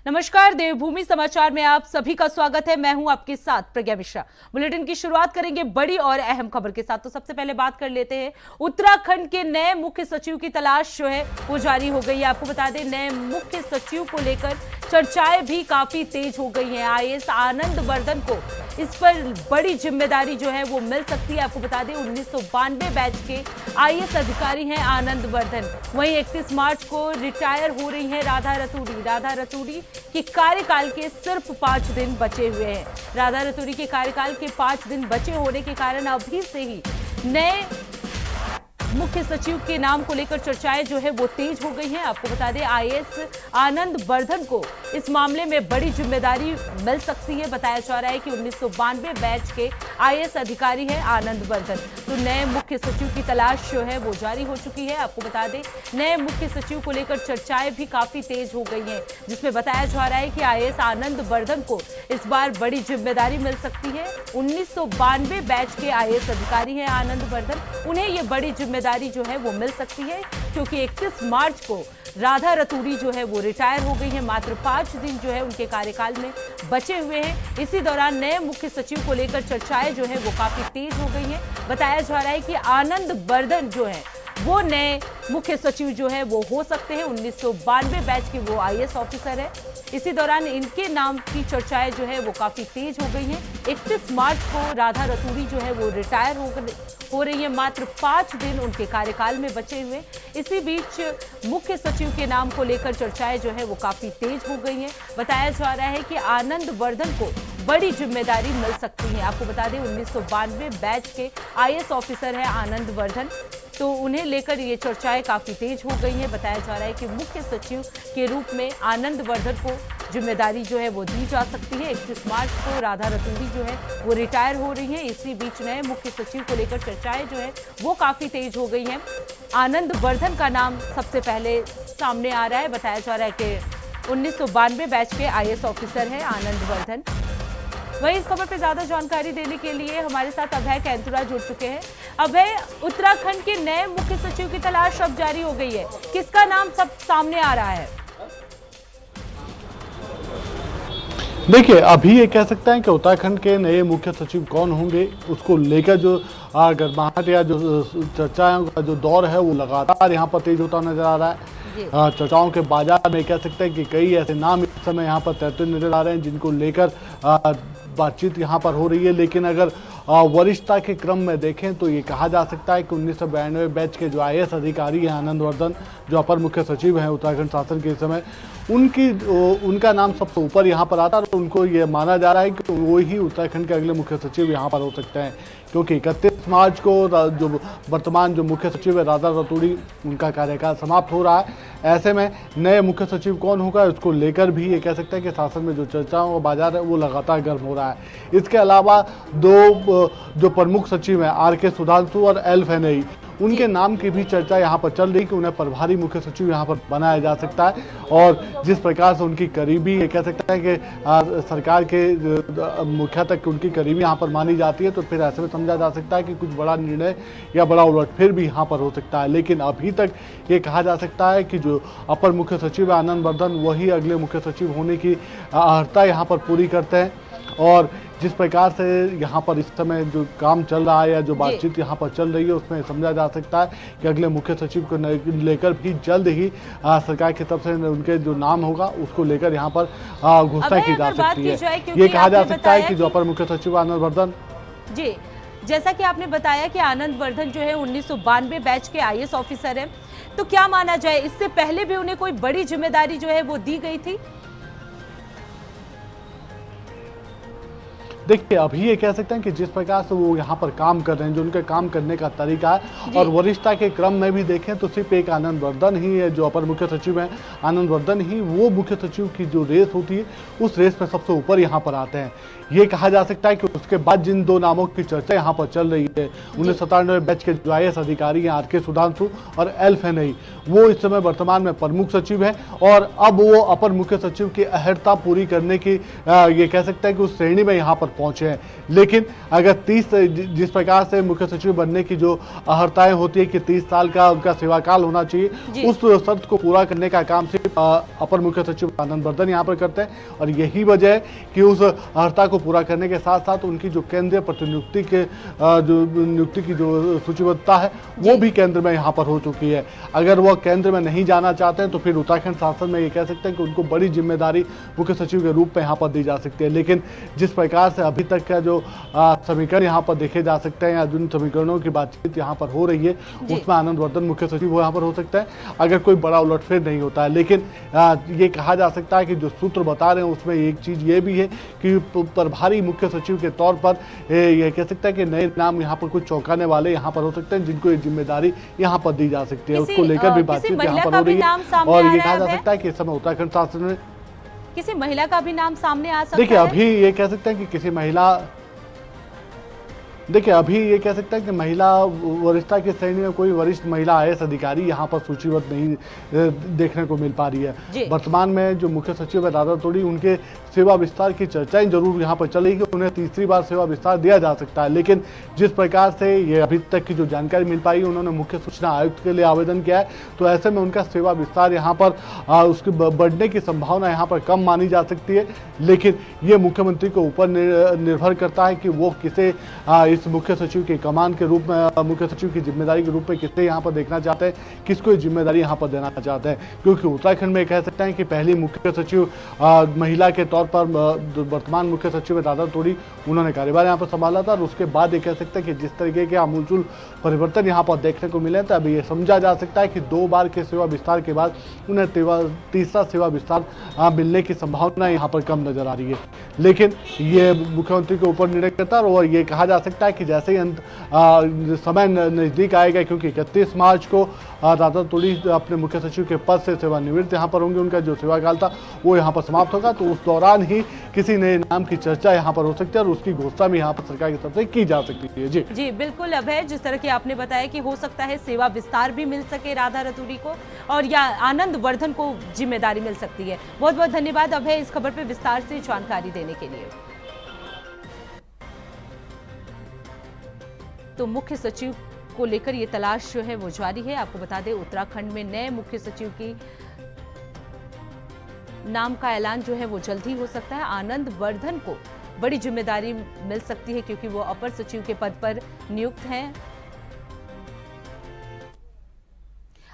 नमस्कार, देवभूमि समाचार में आप सभी का स्वागत है। मैं हूं आपके साथ प्रज्ञा मिश्रा। बुलेटिन की शुरुआत करेंगे बड़ी और अहम खबर के साथ। तो सबसे पहले बात कर लेते हैं उत्तराखंड के नए मुख्य सचिव की तलाश जो है वो जारी हो गई है। आपको बता दें, नए मुख्य सचिव को लेकर चर्चाएं भी काफी तेज हो गई हैं। आईएएस आनंद वर्धन को इस पर बड़ी जिम्मेदारी जो है वो मिल सकती है। आपको बता दें, 1992 बैच के आईएएस अधिकारी हैं आनंद वर्धन। वहीं 31 मार्च को रिटायर हो रही हैं राधा रतूड़ी के कार्यकाल के सिर्फ 5 दिन बचे हुए हैं। राधा रतूड़ी के कार्यकाल के 5 दिन बचे होने के कारण अभी से ही नए मुख्य सचिव के नाम को लेकर चर्चाएं जो है वो तेज हो गई हैं। आपको बता दें, आईएएस आनंद वर्धन को इस मामले में बड़ी जिम्मेदारी मिल सकती है। बताया जा रहा है कि 1992 बैच के आईएएस अधिकारी हैं आनंद वर्धन। तो नए मुख्य सचिव की तलाश जो है वो जारी हो चुकी है। आपको बता दें, नए मुख्य सचिव को लेकर चर्चाएं भी काफी तेज हो गई हैं, जिसमें बताया जा रहा है कि आईएएस आनंद वर्धन को इस बार बड़ी जिम्मेदारी मिल सकती है। 1992 बैच के आईएएस अधिकारी हैं आनंद वर्धन, उन्हें ये बड़ी जिम्मेदारी जो है वो मिल सकती है, क्योंकि 31 मार्च को राधा रतूड़ी जो है वो रिटायर हो गई है। मात्र 5 दिन जो है उनके कार्यकाल में बचे हुए हैं। इसी दौरान नए मुख्य सचिव को लेकर चर्चाएं जो है वो काफी तेज हो गई हैं। बताया जा रहा है कि आनंद वर्धन जो है वो नए मुख्य सचिव जो है वो हो सकते हैं। 1992 बैच के वो आईएएस ऑफिसर है। इसी दौरान इनके नाम की चर्चाएं जो है वो काफी तेज हो गई हैं। 31 मार्च को राधा रतूड़ी जो है वो रिटायर हो रही है। मात्र 5 दिन उनके कार्यकाल में बचे हुए। इसी बीच मुख्य सचिव के नाम को लेकर चर्चाएं जो है वो काफी तेज हो गई हैं। बताया जा रहा है कि आनंद वर्धन को बड़ी जिम्मेदारी मिल सकती है। आपको बता दें, 1992 बैच के आईएएस ऑफिसर है आनंद वर्धन, तो उन्हें लेकर ये चर्चाएं काफी तेज हो गई हैं। बताया जा रहा है कि मुख्य सचिव के रूप में आनंद वर्धन को जिम्मेदारी जो है वो दी जा सकती है। 31 मार्च को राधा रतूड़ी जो है वो रिटायर हो रही है। इसी बीच नए मुख्य सचिव को लेकर चर्चाएं जो है वो काफी तेज हो गई हैं। आनंद वर्धन का नाम सबसे पहले सामने आ रहा है। बताया जा रहा है कि 1992 बैच के आईएएस ऑफिसर है आनंद वर्धन। वहीं इस खबर पर ज्यादा जानकारी देने के लिए हमारे साथ अभय कैंतुरा जुड़ चुके हैं। अभय, उत्तराखंड के नए मुख्य सचिव की तलाश अब जारी हो गई है, किसका नाम सब सामने आ रहा है? देखिए, अभी ये कह सकते हैं कि उत्तराखंड के नए मुख्य सचिव कौन होंगे, उसको लेकर जो गर्माहट या जो चर्चाओं का जो दौर है वो लगातार यहाँ पर तेज होता नजर आ रहा है। चर्चाओं के बाजार में कह सकते हैं कि कई ऐसे नाम इस समय यहाँ पर तैरते नजर आ रहे हैं, जिनको लेकर बातचीत यहाँ पर हो रही है। लेकिन अगर वरिष्ठता के क्रम में देखें तो ये कहा जा सकता है कि 1992 बैच के जो आईएएस अधिकारी हैं आनंद वर्धन, जो अपर मुख्य सचिव हैं उत्तराखंड शासन के समय, उनका नाम सबसे ऊपर यहाँ पर आता है। और उनको ये माना जा रहा है कि वो ही उत्तराखंड के अगले मुख्य सचिव यहाँ पर हो सकते हैं, क्योंकि 31 मार्च को जो वर्तमान जो मुख्य सचिव है राधा रतूड़ी, उनका कार्यकाल समाप्त हो रहा है। ऐसे में नए मुख्य सचिव कौन होगा, उसको लेकर भी ये कह सकते हैं कि शासन में जो चर्चाओं का बाजार है वो लगातार गर्म हो रहा है। इसके अलावा दो जो प्रमुख सचिव हैं आर.के. सुधांशु और एल. फेनई, उनके नाम की भी चर्चा यहाँ पर चल रही कि उन्हें प्रभारी मुख्य सचिव यहाँ पर बनाया जा सकता है। और जिस प्रकार से उनकी करीबी, ये कह सकते हैं कि सरकार के मुखिया तक उनकी करीबी यहाँ पर मानी जाती है, तो फिर ऐसे में समझा जा सकता है कि कुछ बड़ा निर्णय या बड़ा उलटफेर भी यहाँ पर हो सकता है। लेकिन अभी तक ये कहा जा सकता है कि जो अपर मुख्य सचिव है आनंद वर्धन, वही अगले मुख्य सचिव होने की अर्हता यहाँ पर पूरी करते हैं। और जिस प्रकार से यहाँ पर इस समय जो काम चल रहा है या जो बातचीत यहाँ पर चल रही है, उसमें समझा जा सकता है कि अगले मुख्य सचिव को लेकर भी जल्द ही सरकार की तरफ से उनके जो नाम होगा उसको लेकर यहाँ पर घोषणा की जा सकती है। ये कहा जा सकता है कि जो अपर मुख्य सचिव आनंद वर्धन जी, जैसा कि आपने बताया कि आनंद वर्धन जो है 1992 बैच के आईएएस ऑफिसर है, तो क्या माना जाए, इससे पहले भी उन्हें कोई बड़ी जिम्मेदारी जो है वो दी गई थी? देखिए, अभी ये कह सकते हैं कि जिस प्रकार से वो यहाँ पर काम कर रहे हैं, जो उनके काम करने का तरीका है, और वरिष्ठता के क्रम में भी देखें तो सिर्फ एक आनंद वर्धन ही है जो अपर मुख्य सचिव हैं, आनंद वर्धन ही वो मुख्य सचिव की जो रेस होती है उस रेस में सबसे ऊपर यहाँ पर आते हैं। ये कहा जा सकता है कि उसके बाद जिन दो नामों की चर्चा यहाँ पर चल रही है, 1997 बैच के जो आईएएस अधिकारी हैं आर.के. सुधांशु और एल. फेनई, वो इस समय वर्तमान में प्रमुख सचिव हैं और अब वो अपर मुख्य सचिव की अहर्ता पूरी करने की ये कह सकते हैं कि उस श्रेणी में यहाँ पर पहुंचे हैं। लेकिन अगर 30 जिस प्रकार से मुख्य सचिव बनने की जो अहर्ताएं होती है कि 30 साल का उनका सेवाकाल होना चाहिए, उस शर्त को पूरा करने का काम सिर्फ अपर मुख्य सचिव आनंद वर्धन यहाँ पर करते हैं। और यही वजह है कि उस अहर्ता को पूरा करने के साथ साथ उनकी जो केंद्रीय प्रतिनियुक्ति के जो नियुक्ति की जो सूचीबद्धता है वो भी केंद्र में यहाँ पर हो चुकी है। अगर वह केंद्र में नहीं जाना चाहते हैं तो फिर उत्तराखंड शासन में ये कह सकते हैं कि उनको बड़ी जिम्मेदारी मुख्य सचिव के रूप में यहाँ पर दी जा सकती है। लेकिन जिस प्रकार से अभी तक का जो समीकरण यहाँ पर देखे जा सकते हैं या जिन समीकरणों की बातचीत यहाँ पर हो रही है उसमें आनंद वर्धन मुख्य सचिव वो यहाँ पर हो सकता है, अगर कोई बड़ा उलटफेर नहीं होता है। लेकिन ये कहा जा सकता है कि जो सूत्र बता रहे हैं उसमें एक चीज ये भी है कि प्रभारी मुख्य सचिव के तौर पर ये कह सकता है कि नए नाम यहाँ पर कुछ चौंकाने वाले यहाँ पर हो सकते हैं जिनको ये जिम्मेदारी यहाँ पर दी जा सकती है। उसको लेकर भी बातचीत यहाँ पर हो रही है और ये कहा जा सकता है कि इस समय उत्तराखंड शासन में किसी महिला का भी नाम सामने आ सकता है। देखिए अभी ये कह सकते हैं कि किसी महिला अभी ये कह सकते हैं कि महिला वरिष्ठता की श्रेणी में कोई वरिष्ठ महिला आईएएस अधिकारी यहाँ पर सूचीबद्ध नहीं देखने को मिल पा रही है। वर्तमान में जो मुख्य सचिव है राधा तोड़ी, उनके सेवा विस्तार की चर्चाएं जरूर यहाँ पर चल रही है कि उन्हें तीसरी बार सेवा विस्तार दिया जा सकता है। लेकिन जिस प्रकार से ये अभी तक की जो जानकारी मिल पाई, उन्होंने मुख्य सूचना आयुक्त के लिए आवेदन किया है, तो ऐसे में उनका सेवा विस्तार यहाँ पर उसकी बढ़ने की संभावना यहाँ पर कम मानी जा सकती है। लेकिन ये मुख्यमंत्री को ऊपर निर्भर करता है कि वो किसे इस मुख्य सचिव के कमान के रूप में, मुख्य सचिव की जिम्मेदारी के रूप में किसे यहाँ पर देखना चाहते हैं, किसको जिम्मेदारी यहाँ पर देना चाहते हैं। क्योंकि उत्तराखंड में कह सकते हैं कि पहली मुख्य सचिव महिला के तौर पर वर्तमान मुख्य सचिव राधा तोड़ी, उन्होंने कार्यभार यहाँ पर संभाला था और उसके बाद ये कह सकते हैं कि जिस तरीके के आमूलचूल परिवर्तन यहाँ पर देखने को मिले, तो अभी ये समझा जा सकता है कि 2 बार के सेवा विस्तार के बाद उन्हें तीसरा सेवा विस्तार मिलने की संभावना यहाँ पर कम नजर आ रही है। लेकिन ये मुख्यमंत्री के ऊपर निर्णय करता है और ये कहा जा सकता है कि जैसे ही समय नजदीक आएगा, क्योंकि 31 मार्च को राधा तोड़ी अपने मुख्य सचिव के पद से सेवानिवृत्त यहाँ पर होंगे, उनका जो सेवाकाल था वो यहाँ पर समाप्त होगा, तो उस दौरान ही किसी नए नाम की चर्चा यहाँ पर हो सकती है और उसकी घोषणा भी यहाँ पर सरकार की तरफ से की जा सकती है। जी बिल्कुल अभय, जिस तरह की आपने बताया कि हो सकता है सेवा विस्तार भी मिल सके राधा रतूड़ी को और या आनंद वर्धन को जिम्मेदारी मिल सकती है। बहुत बहुत धन्यवाद अभय इस खबर पर विस्तार से जानकारी देने के लिए। तो मुख्य सचिव को लेकर ये तलाश जो है वो जारी है। आपको बता दें उत्तराखंड में नए मुख्य सचिव की नाम का ऐलान जो है वो जल्द ही हो सकता है। आनंद वर्धन को बड़ी जिम्मेदारी मिल सकती है क्योंकि वो अपर सचिव के पद पर नियुक्त हैं।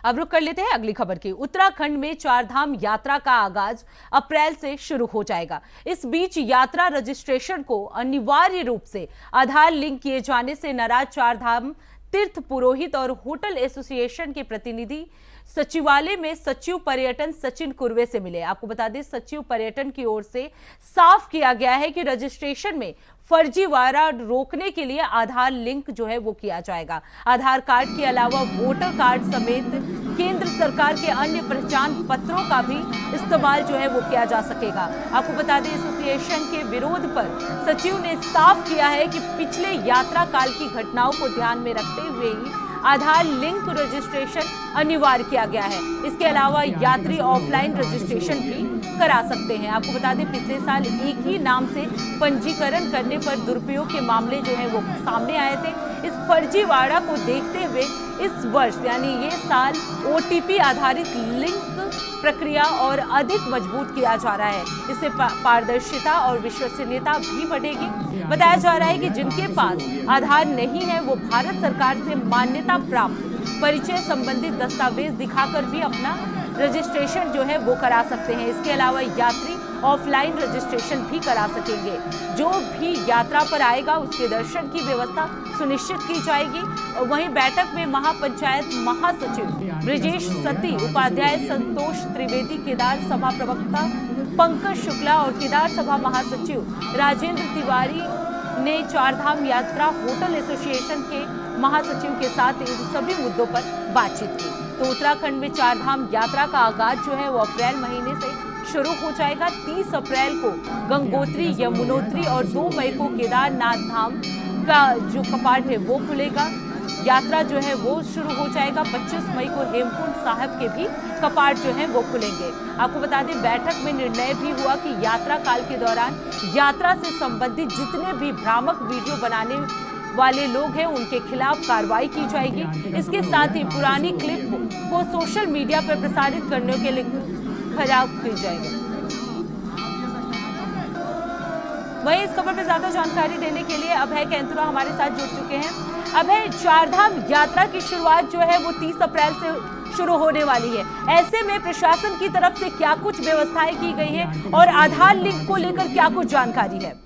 अब रुक कर लेते हैं अगली खबर की। उत्तराखंड में चारधाम यात्रा का आगाज अप्रैल से शुरू हो जाएगा। इस बीच यात्रा रजिस्ट्रेशन को अनिवार्य रूप से आधार लिंक किए जाने से नाराज चारधाम तीर्थ पुरोहित और होटल एसोसिएशन के प्रतिनिधि सचिवालय में सचिव पर्यटन सचिन कुर्वे से मिले। आपको बता दें सचिव पर्यटन की ओर से साफ किया गया है कि रजिस्ट्रेशन में फर्जीवाड़ा रोकने के लिए आधार लिंक जो है वो किया जाएगा। आधार कार्ड के अलावा वोटर कार्ड समेत केंद्र सरकार के अन्य पहचान पत्रों का भी इस्तेमाल जो है वो किया जा सकेगा। आपको बता दें एसोसिएशन के विरोध पर सचिव ने साफ किया है कि पिछले यात्रा काल की घटनाओं को ध्यान में रखते हुए ही आधार लिंक रजिस्ट्रेशन अनिवार्य किया गया है। इसके अलावा यात्री ऑफलाइन रजिस्ट्रेशन भी करा सकते हैं। आपको बता दें पिछले साल एक ही नाम से पंजीकरण करने पर दुरुपयोग के मामले जो है वो सामने आए थे। इस फर्जीवाड़ा को देखते हुए इस वर्ष यानी ये साल ओटीपी आधारित लिंक प्रक्रिया और अधिक मजबूत किया जा रहा है। इससे पारदर्शिता और विश्वसनीयता भी बढ़ेगी। बताया जा रहा है कि जिनके पास आधार नहीं है वो भारत सरकार से मान्यता प्राप्त परिचय संबंधित दस्तावेज दिखाकर भी अपना रजिस्ट्रेशन जो है वो करा सकते हैं। इसके अलावा यात्री ऑफलाइन रजिस्ट्रेशन भी करा सकेंगे। जो भी यात्रा पर आएगा उसके दर्शन की व्यवस्था सुनिश्चित की जाएगी। और वहीं बैठक में महापंचायत महासचिव ब्रिजेश सती, उपाध्याय संतोष त्रिवेदी, केदार सभा प्रवक्ता पंकज शुक्ला और केदार सभा महासचिव राजेंद्र तिवारी ने चारधाम यात्रा होटल एसोसिएशन के महासचिव के साथ इन सभी मुद्दों पर बातचीत की। तो उत्तराखंड में चारधाम यात्रा का आगाज जो है वो अप्रैल महीने से शुरू हो जाएगा। 30 अप्रैल को गंगोत्री, यमुनोत्री और 2 मई को केदारनाथ धाम का जो कपाट है वो खुलेगा। यात्रा जो है वो शुरू हो जाएगा। 25 मई को हेमकुंड साहिब के भी कपाट जो है वो खुलेंगे। आपको बता दें, बैठक में निर्णय भी हुआ कि यात्रा काल के दौरान यात्रा से संबंधित जितने भी भ्रामक वीडियो बनाने वाले लोग हैं उनके खिलाफ कार्रवाई की जाएगी। इसके साथ ही पुरानी क्लिप को सोशल मीडिया पर प्रसारित करने के लिए खराब की जाएगी। वहीं इस खबर पर ज्यादा जानकारी देने के लिए अभय केंतुरा हमारे साथ जुड़ चुके हैं। अभय, चारधाम यात्रा की शुरुआत जो है वो 30 अप्रैल से शुरू होने वाली है। ऐसे में प्रशासन की तरफ से क्या कुछ व्यवस्थाएं की गई है और आधार लिंक को लेकर क्या कुछ जानकारी है?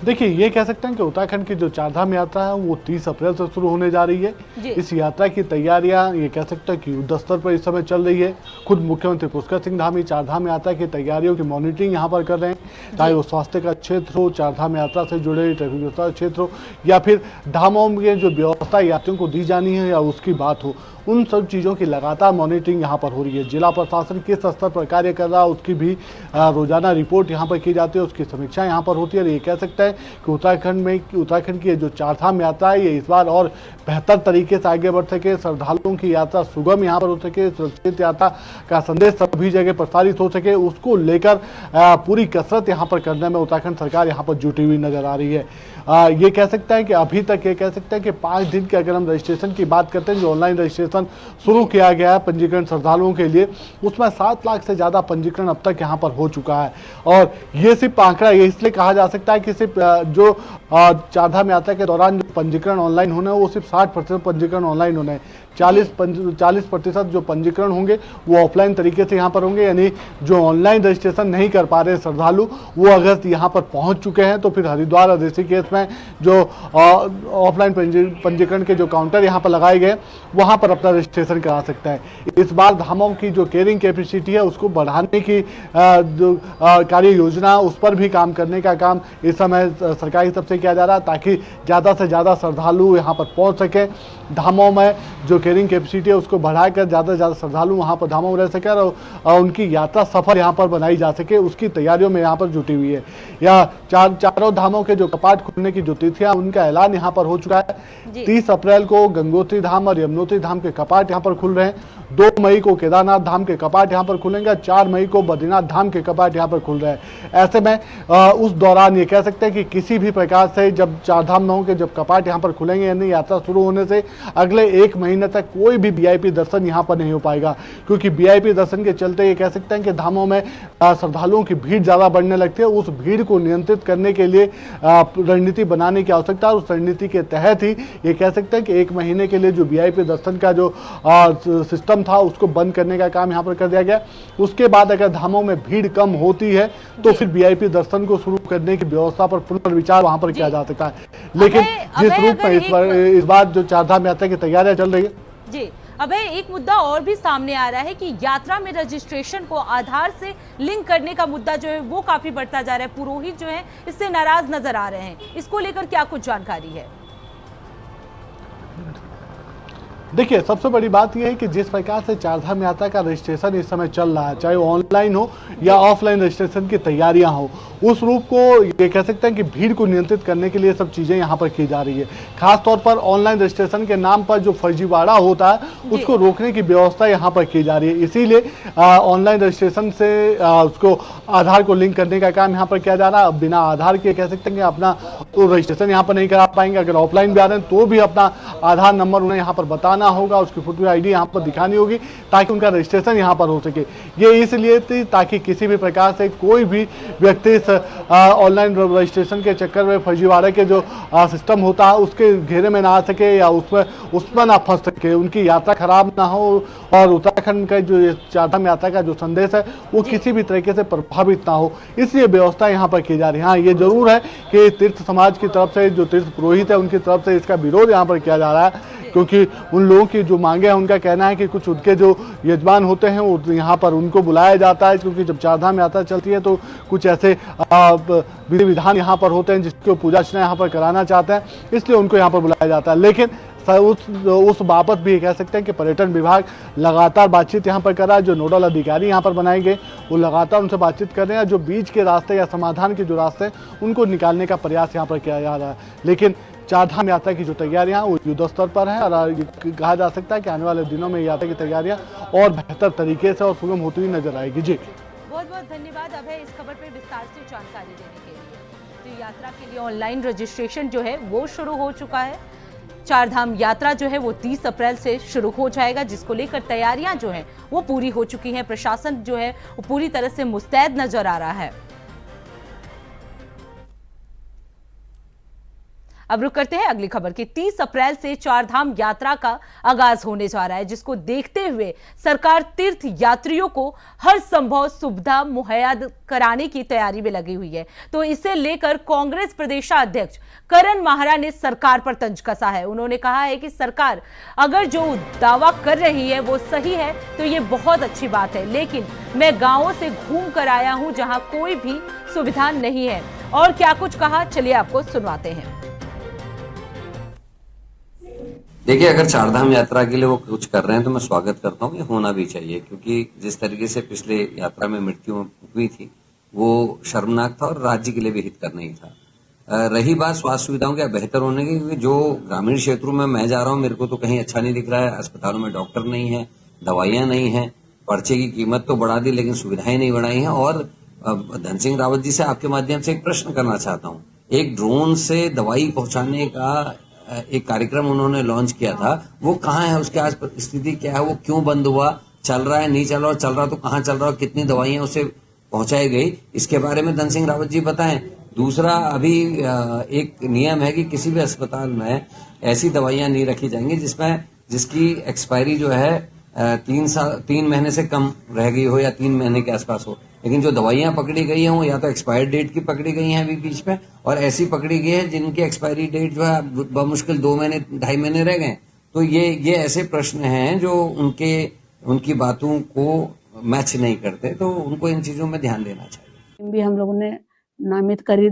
देखिए, ये कह सकते हैं कि उत्तराखंड की जो चारधाम यात्रा है वो 30 अप्रैल से शुरू होने जा रही है। इस यात्रा की तैयारियां ये कह सकते हैं कि युद्ध स्तर पर इस समय चल रही है। खुद मुख्यमंत्री पुष्कर सिंह धामी चारधाम यात्रा की तैयारियों की मॉनिटरिंग यहां पर कर रहे हैं, चाहे वो स्वास्थ्य का क्षेत्र हो, चारधाम यात्रा से जुड़े ट्रैफिक व्यवस्था क्षेत्र हो, या फिर धामों में जो व्यवस्था यात्रियों को दी जानी है या उसकी बात हो, उन सब चीज़ों की लगातार मॉनिटरिंग यहाँ पर हो रही है। जिला प्रशासन किस स्तर पर कार्य कर रहा है उसकी भी रोजाना रिपोर्ट यहाँ पर की जाती है, उसकी समीक्षा यहाँ पर होती है। और ये कह सकते हैं कि उत्तराखंड की जो चारधाम यात्रा है ये इस बार और बेहतर तरीके से आगे बढ़ सके, श्रद्धालुओं की यात्रा सुगम यहाँ पर हो सके, सुरक्षित यात्रा का संदेश सभी जगह प्रसारित हो सके, उसको लेकर पूरी कसरत यहाँ पर करने में उत्तराखंड सरकार यहाँ पर जुटी हुई नजर आ रही है। ये कह सकते हैं कि अभी तक ये कह सकते हैं कि 5 दिन के अगर हम रजिस्ट्रेशन की बात करते हैं, जो ऑनलाइन रजिस्ट्रेशन शुरू किया गया है पंजीकरण श्रद्धालुओं के लिए, उसमें 7 लाख से ज़्यादा पंजीकरण अब तक यहाँ पर हो चुका है। और ये सिर्फ आंकड़ा ये इसलिए कहा जा सकता है कि सिर्फ जो चारधाम यात्रा के दौरान जो पंजीकरण ऑनलाइन होने वो सिर्फ 60% पंजीकरण ऑनलाइन होने हैं। 40% जो पंजीकरण होंगे वो ऑफलाइन तरीके से यहाँ पर होंगे, यानी जो ऑनलाइन रजिस्ट्रेशन नहीं कर पा रहे श्रद्धालु वो अगर यहाँ पर पहुँच चुके हैं तो फिर हरिद्वार और ऋषिकेश में जो ऑफलाइन पंजीकरण के जो काउंटर यहाँ पर लगाए गए वहाँ पर अपना रजिस्ट्रेशन करा सकता है। इस बार धामों की जो कैरिंग कैपेसिटी है उसको बढ़ाने की जो कार्य योजना उस पर भी काम करने का काम इस समय सरकारी तरफ से किया जा रहा है, ताकि ज़्यादा से ज़्यादा श्रद्धालु यहाँ पर पहुँच सके। धामों में जो कैरिंग कैपेसिटी है उसको बढ़ाकर ज़्यादा से ज़्यादा श्रद्धालु वहाँ पर धामों में रह सके और उनकी यात्रा सफल यहाँ पर बनाई जा सके, उसकी तैयारियों में यहाँ पर जुटी हुई है। या चारों धामों के जो कपाट खुलने की जो तिथियां उनका ऐलान यहाँ पर हो चुका है। 30 अप्रैल को गंगोत्री धाम और यमुनोत्री धाम के कपाट यहाँ पर खुल रहे हैं। 2 मई को केदारनाथ धाम के कपाट यहाँ पर खुलेंगे। 4 मई को बद्रीनाथ धाम के कपाट यहाँ पर खुल रहे हैं। ऐसे में उस दौरान ये कह सकते हैं कि किसी भी प्रकार से जब चारधामों के जब कपाट यहाँ पर खुलेंगे, यानी यात्रा शुरू होने से अगले 1 महीने तक कोई भी वीआईपी दर्शन यहाँ पर नहीं हो पाएगा, क्योंकि वीआईपी दर्शन के चलते ये कह सकते हैं कि धामों में श्रद्धालुओं की भीड़ ज़्यादा बढ़ने लगती है। उस भीड़ को नियंत्रित करने के लिए रणनीति बनाने की आवश्यकता है। उस रणनीति के तहत ही ये कह सकते हैं कि 1 महीने के लिए जो वीआईपी दर्शन का जो सिस्टम था उसको बंद करने का काम यहाँ पर कर दिया गया। उसके बाद अगर धामों में भीड़ कम होती है तो फिर वीआईपी दर्शन को शुरू करने की व्यवस्था पर पुनर्विचार वहाँ पर किया जा सकता है। लेकिन जिस रूप में इस बार जो चारधाम यात्रा की तैयारियां चल रही है जी, अबे एक मुद्दा और भी सामने आ रहा है कि यात्रा में रजिस्ट्रेशन को आधार से लिंक करने का मुद्दा जो है वो काफी बढ़ता जा रहा है। पुरोहित जो है इससे नाराज नजर आ रहे हैं, इसको लेकर क्या कुछ जानकारी है? देखिए, सबसे बड़ी बात यह है कि जिस प्रकार से चारधाम यात्रा का रजिस्ट्रेशन इस समय चल रहा है, चाहे ऑनलाइन हो या ऑफलाइन रजिस्ट्रेशन की तैयारियां हो, उस रूप को ये कह सकते हैं कि भीड़ को नियंत्रित करने के लिए सब चीज़ें यहां पर की जा रही है। खासतौर पर ऑनलाइन रजिस्ट्रेशन के नाम पर जो फर्जीवाड़ा होता है उसको रोकने की व्यवस्था यहां पर की जा रही है। इसीलिए ऑनलाइन रजिस्ट्रेशन से उसको आधार को लिंक करने का काम यहाँ पर किया जा रहा है। बिना आधार के कह सकते हैं कि अपना तो रजिस्ट्रेशन यहाँ पर नहीं करा पाएंगे। अगर ऑफलाइन भी आ रहे हैं तो भी अपना आधार नंबर उन्हें यहाँ पर बताना होगा, उसकी फोटो आईडी यहाँ पर दिखानी होगी ताकि उनका रजिस्ट्रेशन यहाँ पर हो सके। ये इसलिए थी ताकि किसी भी प्रकार से कोई भी व्यक्ति ऑनलाइन रजिस्ट्रेशन के चक्कर में फर्जीवाड़े के जो सिस्टम होता है उसके घेरे में ना आ सके या उसमें ना फंस सके, उनकी यात्रा खराब ना हो और उत्तराखंड का जो चारधाम यात्रा का जो संदेश है वो किसी भी तरीके से प्रभावित ना हो, इसलिए व्यवस्था यहाँ पर की जा रही है। हाँ, ये जरूर है कि तीर्थ समाज की तरफ से जो तीर्थ पुरोहित है उनकी तरफ से इसका विरोध यहाँ पर किया जा रहा है, क्योंकि उन लोगों की जो मांगे हैं उनका कहना है कि कुछ उनके जो यजमान होते हैं वो यहाँ पर उनको बुलाया जाता है, क्योंकि जब चारधाम यात्रा चलती है तो कुछ ऐसे विधि विधान यहाँ पर होते हैं जिसको पूजा अर्चना यहाँ पर कराना चाहते हैं, इसलिए उनको यहाँ पर बुलाया जाता है। लेकिन उस बाबत भी कह सकते हैं कि पर्यटन विभाग लगातार बातचीत यहाँ पर कर रहा है। जो नोडल अधिकारी यहाँ पर बनाए गए वो लगातार उनसे बातचीत कर रहे हैं। जो बीच के रास्ते या समाधान के जो रास्ते हैं उनको निकालने का प्रयास यहाँ पर किया जा रहा है। लेकिन चारधाम यात्रा की जो तैयारियां वो युद्ध स्तर पर है और कहा जा सकता है कि आने वाले दिनों में यात्रा की तैयारियां और बेहतर तरीके से और सुगम होती हुई नजर आएगी। जी बहुत बहुत धन्यवाद अभय इस खबर पर विस्तार से जानकारी देने के लिए। तो यात्रा के लिए ऑनलाइन रजिस्ट्रेशन जो है वो शुरू हो चुका है। चारधाम यात्रा जो है वो 30 अप्रैल से शुरू हो जाएगा, जिसको लेकर तैयारियां जो है वो पूरी हो चुकी हैं। प्रशासन जो है वो पूरी तरह से मुस्तैद नजर आ रहा है। अब रुक करते हैं अगली खबर की। 30 अप्रैल से चारधाम यात्रा का आगाज होने जा रहा है, जिसको देखते हुए सरकार तीर्थ यात्रियों को हर संभव सुविधा मुहैया कराने की तैयारी में लगी हुई है। तो इसे लेकर कांग्रेस प्रदेशाध्यक्ष करण माहरा ने सरकार पर तंज कसा है। उन्होंने कहा है कि सरकार अगर जो दावा कर रही है वो सही है तो ये बहुत अच्छी बात है, लेकिन मैं गांवों से घूम कर आया हूं जहां कोई भी सुविधा नहीं है। और क्या कुछ कहा, चलिए आपको सुनवाते हैं। देखिए, अगर चारधाम यात्रा के लिए वो कुछ कर रहे हैं तो मैं स्वागत करता हूँ। ये होना भी चाहिए, क्योंकि जिस तरीके से पिछले यात्रा में मृत्यु हुई थी वो शर्मनाक था और राज्य के लिए भी हितकर नहीं था। रही बात स्वास्थ्य सुविधाओं के बेहतर होने की, क्योंकि जो ग्रामीण क्षेत्रों में मैं जा रहा हूँ मेरे को तो कहीं अच्छा नहीं दिख रहा है। अस्पतालों में डॉक्टर नहीं है, दवाइयां नहीं है, पर्चे की कीमत तो बढ़ा दी लेकिन सुविधाएं नहीं बढ़ाई हैं। और धन सिंह रावत जी से आपके माध्यम से एक प्रश्न करना चाहता हूँ। एक ड्रोन से दवाई पहुंचाने का एक कार्यक्रम उन्होंने लॉन्च किया था, वो कहाँ है? उसकी आज स्थिति क्या है? वो क्यों बंद हुआ? चल रहा है, नहीं चल रहा? चल रहा तो कहाँ चल रहा? कितनी दवाइयां उसे पहुंचाई गई? इसके बारे में धन सिंह रावत जी बताएं। दूसरा, अभी एक नियम है कि किसी भी अस्पताल में ऐसी दवाइयां नहीं रखी जाएंगी जिसकी एक्सपायरी जो है 3 महीने से कम रह गई हो या 3 महीने के आसपास हो। लेकिन जो दवाइयां पकड़ी गई हैं वो या तो एक्सपायरी डेट की पकड़ी गई हैं अभी बीच में, और ऐसी पकड़ी गई है जिनकी एक्सपायरी डेट जो है बमुश्किल 2 महीने 2.5 महीने रह गए। तो ये ऐसे प्रश्न हैं जो उनकी बातों को मैच नहीं करते, तो उनको इन चीजों में ध्यान देना चाहिए। भी हम लोगों ने नामित कर रहे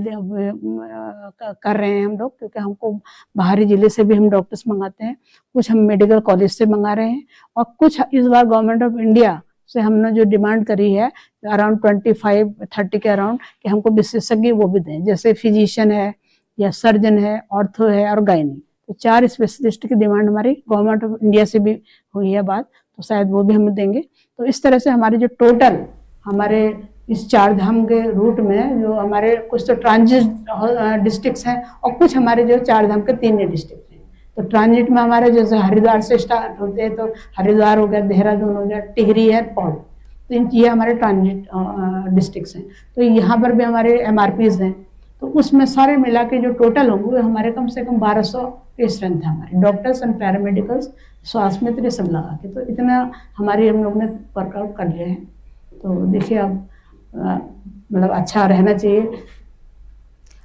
हैं हम लोग, क्योंकि हमको बाहरी जिले से भी हम डॉक्टर्स मंगाते हैं, कुछ हम मेडिकल कॉलेज से मंगा रहे हैं और कुछ इस बार गवर्नमेंट ऑफ इंडिया से हमने जो डिमांड करी है अराउंड 25-30 के अराउंड कि हमको विशेषज्ञ वो भी दें, जैसे फिजिशियन है या सर्जन है, ऑर्थो है और गायनी। तो 4 स्पेशलिस्ट की डिमांड हमारी गवर्नमेंट ऑफ इंडिया से भी हुई है बात, तो शायद वो भी हमें देंगे। तो इस तरह से हमारे जो टोटल हमारे इस चारधाम के रूट में जो हमारे कुछ तो ट्रांजिट डिस्ट्रिक्ट्स हैं और कुछ हमारे जो चारधाम के 3 डिस्ट्रिक्ट हैं। तो ट्रांजिट में हमारे जैसे हरिद्वार से स्टार्ट होते हैं, तो हरिद्वार हो गया, देहरादून हो गया, टिहरी है, पौड़ी, तो ये हमारे ट्रांजिट डिस्ट्रिक्ट्स हैं। तो यहाँ पर भी हमारे MRPs हैं, तो उसमें सारे मिला के जो टोटल होंगे वो हमारे कम से कम 1200 के स्ट्रेंथ है हमारे डॉक्टर्स एंड पैरामेडिकल्स, स्वास्थ्य मित्र सब लगा के। तो इतना हमारे हम लोग ने वर्कआउट कर लिया है। तो देखिए अब मतलब अच्छा रहना चाहिए।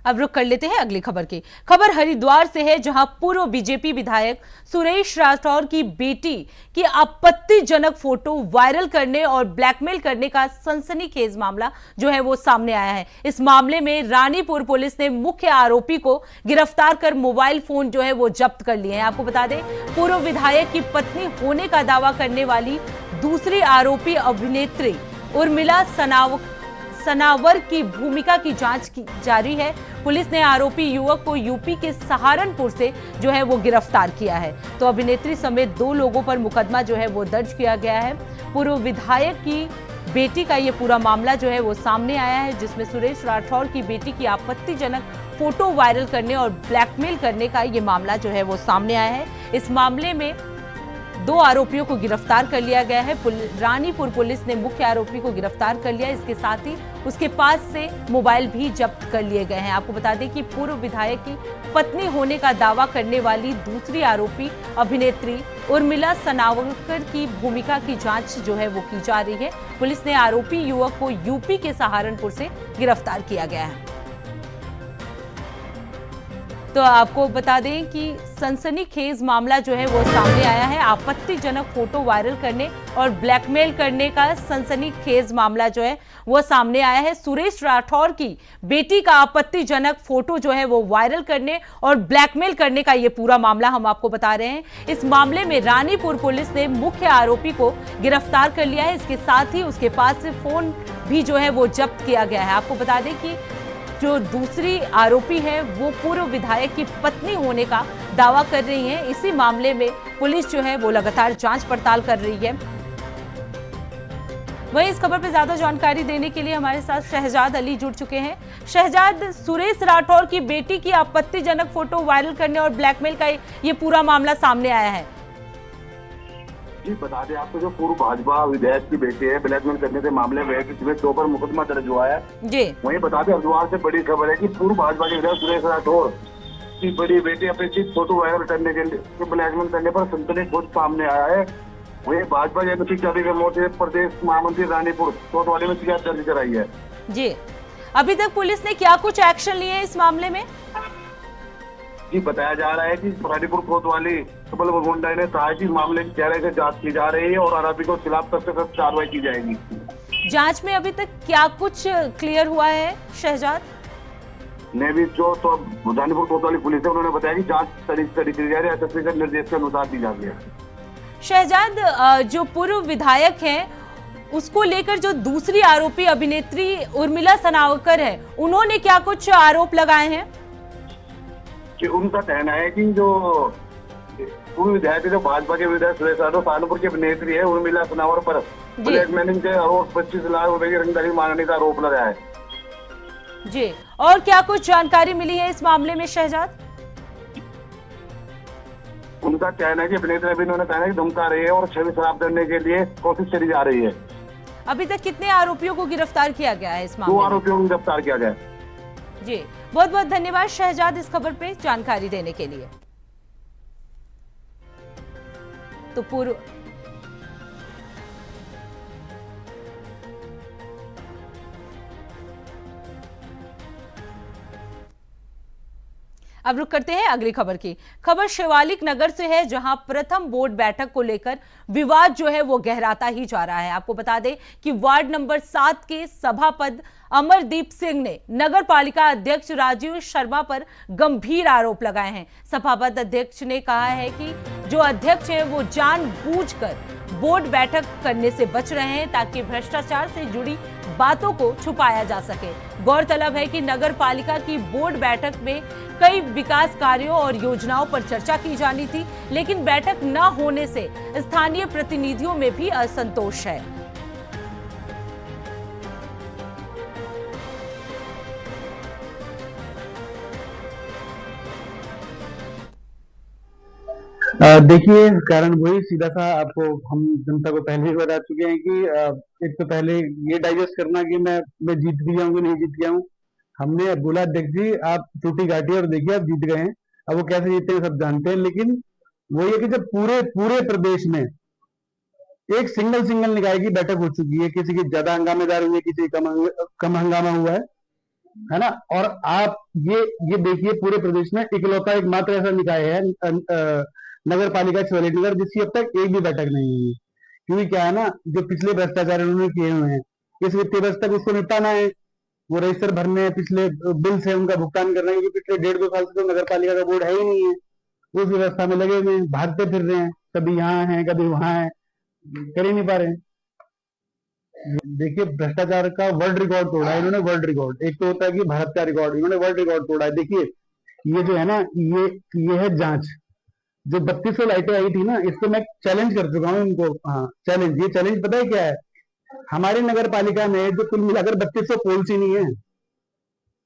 अब रुक कर लेते हैं अगली खबर की। खबर हरिद्वार से है, जहां पूर्व बीजेपी विधायक सुरेश राठौर की बेटी की आपत्तिजनक फोटो वायरल करने और ब्लैकमेल करने का सनसनीखेज मामला जो है वो सामने आया है। इस मामले में रानीपुर पुलिस ने मुख्य आरोपी को गिरफ्तार कर मोबाइल फोन जो है वो जब्त कर लिए हैं। आपको बता दें, पूर्व विधायक की पत्नी होने का दावा करने वाली दूसरी आरोपी अभिनेत्री उर्मिला सनावर की भूमिका की जांच की जारी है। पुलिस ने आरोपी युवक को यूपी के सहारनपुर से जो है वो गिरफ्तार किया है। तो अभिनेत्री समेत 2 लोगों पर मुकदमा जो है वो दर्ज किया गया है। पूर्व विधायक की बेटी का ये पूरा मामला जो है वो सामने आया है, जिसमें सुरेश राठौर की बेटी की आपत्तिजनक फोटो वायरल करने और ब्लैकमेल करने का ये मामला जो है वो सामने आया है। इस मामले में 2 आरोपियों को गिरफ्तार कर लिया गया है। रानीपुर पुलिस ने मुख्य आरोपी को गिरफ्तार कर लिया। इसके साथ ही उसके पास से मोबाइल भी जब्त कर लिए गए हैं। आपको बता दें कि पूर्व विधायक की पत्नी होने का दावा करने वाली दूसरी आरोपी अभिनेत्री उर्मिला सनावकर की भूमिका की जांच जो है वो की जा रही है। पुलिस ने आरोपी युवक को यूपी के सहारनपुर से गिरफ्तार किया गया है। तो आपको बता दें कि सनसनीखेज मामला जो है वो सामने आया है। आपत्तिजनक फोटो वायरल करने और ब्लैकमेल करने का सनसनीखेज मामला जो है वो सामने आया है। सुरेश राठौर की बेटी का आपत्तिजनक फोटो जो है वो वायरल करने और ब्लैकमेल करने का ये पूरा मामला हम आपको बता रहे हैं। इस मामले में रानीपुर पुलिस ने मुख्य आरोपी को गिरफ्तार कर लिया है। इसके साथ ही उसके पास से फोन भी जो है वो जब्त किया गया है। आपको बता दें कि जो दूसरी आरोपी है वो पूर्व विधायक की पत्नी होने का दावा कर रही है। इसी मामले में पुलिस जो है वो लगातार जांच पड़ताल कर रही है। वहीं इस खबर पर ज्यादा जानकारी देने के लिए हमारे साथ शहजाद अली जुड़ चुके हैं। शहजाद, सुरेश राठौर की बेटी की आपत्तिजनक फोटो वायरल करने और ब्लैकमेल का ये पूरा मामला सामने आया है। जी बता दें आपको, जो पूर्व भाजपा विधायक की बेटी है, ब्लैकमेल करने के मामले में जिसमें 2 पर मुकदमा दर्ज हुआ है जी। वहीं बता दें हरिद्वार से बड़ी खबर है कि पूर्व भाजपा के विधायक सुरेश राठौर की बड़ी बेटी अपनी फोटो वायरल करने के लिए ब्लैकमेल करने पर सनसनी खोज सामने आया है। वहीं भाजपा के चौधरी के मोर्चे प्रदेश महामंत्री रानीपुर कोतवाली में शिकायत दर्ज कराई है। जी, अभी तक पुलिस ने क्या कुछ एक्शन लिए है इस मामले में? जी बताया जा रहा है कि रानीपुर कोतवाली सबल मुंडा ने कहा कि मामले की गहराई से जांच की जा रही है और आरोपी को खिलाफ सख्त से सख्त कार्रवाई की जाएगी। जांच में अभी तक क्या कुछ क्लियर हुआ है शहजाद? ने भी जो तो रानीपुर कोतवाली पुलिस है उन्होंने बताया कि जांच करी जा रही है, एसएसपी के निर्देश के अनुसार दी जा रही है। शहजाद, जो पूर्व विधायक हैं उसको लेकर जो दूसरी आरोपी अभिनेत्री उर्मिला सनावकर है, उन्होंने क्या कुछ आरोप लगाए हैं? कि उनका कहना है कि जो पूर्व विधायक जो भाजपा के विधायक सुरेश यादव कानपुर की अभिनेत्री है उर्मिला सनावर पर ब्लैकमेलिंग के आरोप 25 लाख रुपए की रंगदारी मांगने का आरोप लगा है। जी, और क्या कुछ जानकारी मिली है इस मामले में शहजाद? उनका कहना है कि अभिनेत्री अभी उन्होंने कहना है कि धमका रही है और छवि खराब करने के लिए कोशिश करी जा रही है। अभी तक कितने आरोपियों को गिरफ्तार किया गया है इस मामले 2 में? आरोपियों को गिरफ्तार किया गया। जी, बहुत बहुत धन्यवाद शहजाद इस खबर पे जानकारी देने के लिए। तो पूर्व अब रुक करते हैं अगली खबर की। खबर शिवालिक नगर से है, जहां प्रथम बोर्ड बैठक को लेकर विवाद जो है वो गहराता ही जा रहा है। आपको बता दें कि वार्ड नंबर 7 के सभापति अमरदीप सिंह ने नगर पालिका अध्यक्ष राजीव शर्मा पर गंभीर आरोप लगाए हैं। सभापति अध्यक्ष ने कहा है कि जो अध्यक्ष हैं वो जानबूझकर बोर्ड बैठक करने से बच रहे हैं ताकि भ्रष्टाचार से जुड़ी बातों को छुपाया जा सके। गौरतलब है कि नगर पालिका की बोर्ड बैठक में कई विकास कार्यों और योजनाओं पर चर्चा की जानी थी, लेकिन बैठक न होने से स्थानीय प्रतिनिधियों में भी असंतोष है। देखिए, कारण वही सीधा सा आपको हम जनता को पहले ही बता चुके हैं कि एक तो पहले ये डाइजेस्ट करना कि मैं जीत भी जाऊं कि नहीं जीत गया हूं। हमने बोला अध्यक्ष जी आप टूटी काटी और देखिए आप जीत गए हैं। अब वो कैसे जीते हैं सब जानते हैं, लेकिन वो ये कि जब पूरे प्रदेश में एक सिंगल निकाय की बैठक हो चुकी है, किसी की ज्यादा हंगामेदार हुई है, किसी कम हंगामा हुआ है ना, और आप ये देखिए पूरे प्रदेश में इकलौता एकमात्र ऐसा निकाय है नगर पालिका शिवालिक नगर जिसकी अब तक एक भी बैठक नहीं हुई है। क्योंकि क्या है ना, जो पिछले भ्रष्टाचार उन्होंने किए हुए हैं इस वित्तीय वर्ष तक उसको निपटाना है, वो रजिस्टर भरने हैं, पिछले बिल से उनका भुगतान करना है, क्योंकि पिछले 1.5-2 साल से तो नगर पालिका का बोर्ड है ही नहीं है। उस व्यवस्था में लगे हुए हैं, भागते फिर रहे हैं, कभी यहाँ है कभी वहां है, कर ही नहीं पा रहे हैं। देखिए भ्रष्टाचार का वर्ल्ड रिकॉर्ड तोड़ा है इन्होंने, वर्ल्ड रिकॉर्ड। एक तो होता है कि भारत का रिकॉर्ड, इन्होंने वर्ल्ड रिकॉर्ड तोड़ा है। देखिए ये जो है ना, ये है जांच। जो 3200 लाइटें आई थी ना, इसको मैं चैलेंज कर चुका हूँ इनको। हाँ चैलेंज, ये चैलेंज पता है क्या है, हमारी नगर पालिका में जो कुल मिलाकर 3200 पोल्स ही नहीं है।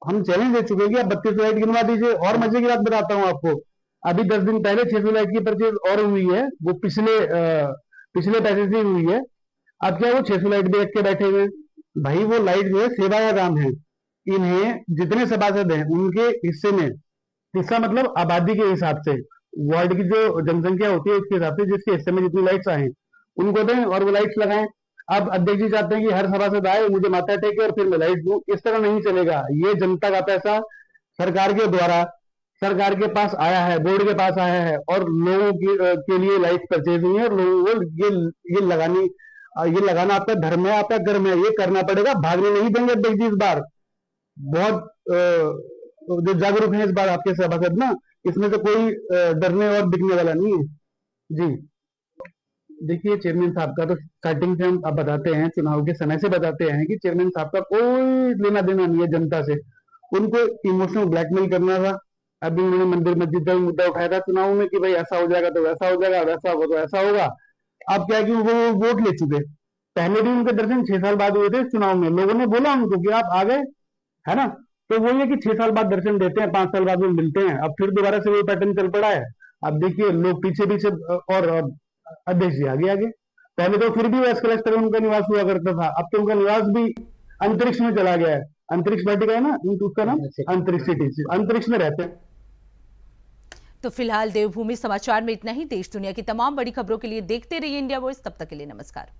हम चैलेंज दे चुके हैं कि आप 3200 लाइट गिनवा दीजिए। और मजे की बात बताता हूँ आपको, अभी 10 दिन पहले 600 लाइट की परचेज और हुई है, वो पिछले पैसे से हुई है। अब क्या वो 600 लाइट भी रख के बैठे हुए? भाई वो लाइट जो है सेवा का काम है। इन्हें जितने सभासद हैं उनके हिस्से में, हिस्सा मतलब आबादी के हिसाब से, वार्ड की जो जनसंख्या होती है उसके हिसाब से जिसके हिस्से में जितनी लाइट्स आए उनको दें और वो लाइट्स लगाएं। अब अध्यक्ष जी चाहते हैं कि हर सभासद आए, मुझे माथा टेके और फिर मैं लाइट दूं। इस तरह नहीं चलेगा। ये जनता का पैसा सरकार के द्वारा सरकार के पास आया है, बोर्ड के पास आया है और लोगों के लिए लाइट परचेज हुई है और लोगों को ये लगाना आपका धर्म है, आपका कर्म है, ये करना पड़ेगा। भागने नहीं देंगे अध्यक्ष जी इस बार। बहुत जो जागरूक है इस बार आपके सभासद ना, इसमें तो कोई डरने और बिकने वाला नहीं है जी। देखिए चेयरमैन साहब का तो स्टार्टिंग से हम अब बताते हैं, चुनाव के समय से बताते हैं कि चेयरमैन साहब का कोई लेना देना नहीं है जनता से। उनको इमोशनल ब्लैकमेल करना था। अभी उन्होंने मंदिर मस्जिद का भी मुद्दा उठाया था चुनाव में कि भाई ऐसा हो जाएगा तो वैसा हो जाएगा, वैसा होगा तो ऐसा होगा। अब क्या है कि वो वोट ले चुके। पहले भी उनके दर्शन 6 साल बाद हुए थे चुनाव में, लोगों ने बोला उनको कि आप आ गए, है ना। तो वो ये कि 6 साल बाद दर्शन देते हैं, 5 साल बाद वो मिलते हैं। अब फिर दोबारा से वो पैटर्न चल पड़ा है। अब देखिए लोग पीछे पीछे और अध्यक्ष जी आगे आगे। पहले तो फिर भी वो कैलाश तक उनका निवास हुआ करता था, अब तो उनका निवास भी अंतरिक्ष में चला गया है। अंतरिक्ष वाटिका है ना उसका नाम, अंतरिक्ष सिटी, अंतरिक्ष में रहते हैं। तो फिलहाल देवभूमि समाचार में इतना ही। देश दुनिया की तमाम बड़ी खबरों के लिए देखते रहिए इंडिया वॉइस। तब तक के लिए नमस्कार।